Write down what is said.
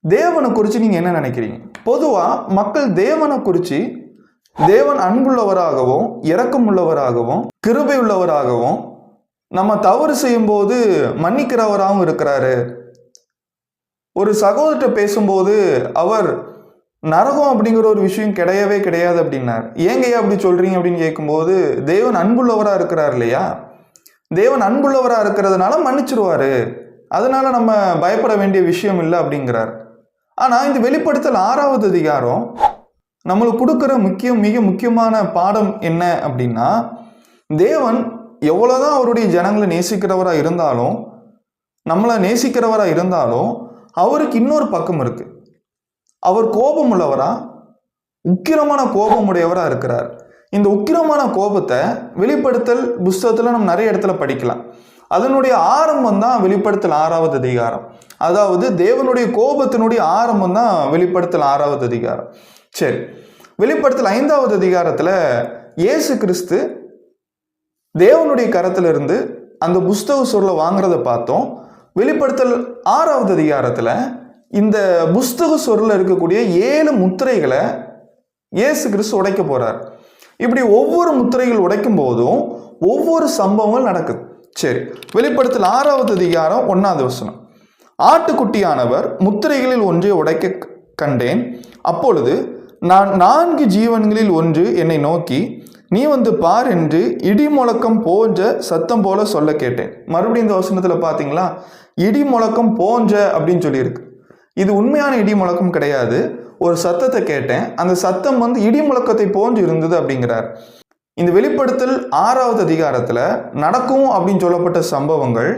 தேவனை குறித்து நீங்கள் என்ன நினைக்கிறீங்க? பொதுவாக மக்கள் தேவனை குறித்து தேவன் அன்புள்ளவராகவும் இரக்கமுள்ளவராகவும் கிருபை உள்ளவராகவும் நம்ம தவறு செய்யும்போது மன்னிக்கிறவராகவும் இருக்கிறாரு. ஒரு சகோதரர்கிட்ட பேசும்போது அவர் நரகம் அப்படிங்கிற ஒரு விஷயம் கிடையவே கிடையாது அப்படின்னார். ஏங்கய்யா அப்படி சொல்றீங்க அப்படின்னு கேட்கும்போது, தேவன் அன்புள்ளவராக இருக்கிறார் இல்லையா, தேவன் அன்புள்ளவராக இருக்கிறதுனால மன்னிச்சிருவாரு, அதனால நம்ம பயப்பட வேண்டிய விஷயம் இல்லை அப்படிங்கிறார். ஆனால் இந்த வெளிப்படுத்தல் 6வது அதிகாரம் நம்மளுக்கு கொடுக்குற மிக முக்கியமான பாடம் என்ன அப்படின்னா, தேவன் எவ்வளோதான் அவருடைய ஜனங்களை நேசிக்கிறவராக இருந்தாலும், நம்மளை நேசிக்கிறவராக இருந்தாலும், அவருக்கு இன்னொரு பக்கம் இருக்கு. அவர் கோபம் உள்ளவரா, உக்கிரமான கோபம் உடையவராக இருக்கிறார். இந்த உக்கிரமான கோபத்தை வெளிப்படுத்தல் புஸ்தகத்தில் நம்ம நிறைய இடத்துல படிக்கலாம். அதனுடைய ஆரம்பம் தான் வெளிப்படுத்தல் 6வது அதிகாரம். அதாவது தேவனுடைய கோபத்தினுடைய ஆரம்பம் தான் வெளிப்படுத்தல் 6வது அதிகாரம். சரி, வெளிப்படுத்தல் 5வது அதிகாரத்தில் இயேசு கிறிஸ்து தேவனுடைய கரத்திலிருந்து அந்த புஸ்தக சொல்ல வாங்குறத பார்த்தோம். வெளிப்படுத்தல் 6வது அதிகாரத்தில் இந்த புஸ்தக சொல்ல இருக்கக்கூடிய 7 முத்திரைகளை இயேசு கிறிஸ்து உடைக்க போறார். இப்படி ஒவ்வொரு முத்திரைகள் உடைக்கும் போதும் ஒவ்வொரு சம்பவங்கள் நடக்குது. சரி, வெளிப்படுத்தல் 6வது அதிகாரம் 1வது வசனம். ஆட்டுக்குட்டியானவர் முத்திரைகளில் ஒன்றை உடைக்க கண்டேன். அப்பொழுது நான் 4 ஜீவன்களில் ஒன்று என்னை நோக்கி, நீ வந்து பார் என்று இடி முழக்கம் போன்ற சத்தம் போல சொல்ல கேட்டேன். மறுபடியும் இந்த வசனத்தில் பார்த்தீங்களா, இடி முழக்கம் போன்ற அப்படின்னு சொல்லியிருக்கு. இது உண்மையான இடி முழக்கம் கிடையாது. ஒரு சத்தத்தை கேட்டேன், அந்த சத்தம் வந்து இடி முழக்கத்தை போன்று இருந்தது அப்படிங்கிறார். இந்த வெளிப்படுத்தல் 6வது அதிகாரத்தில் நடக்கும் அப்படின்னு சொல்லப்பட்ட சம்பவங்கள்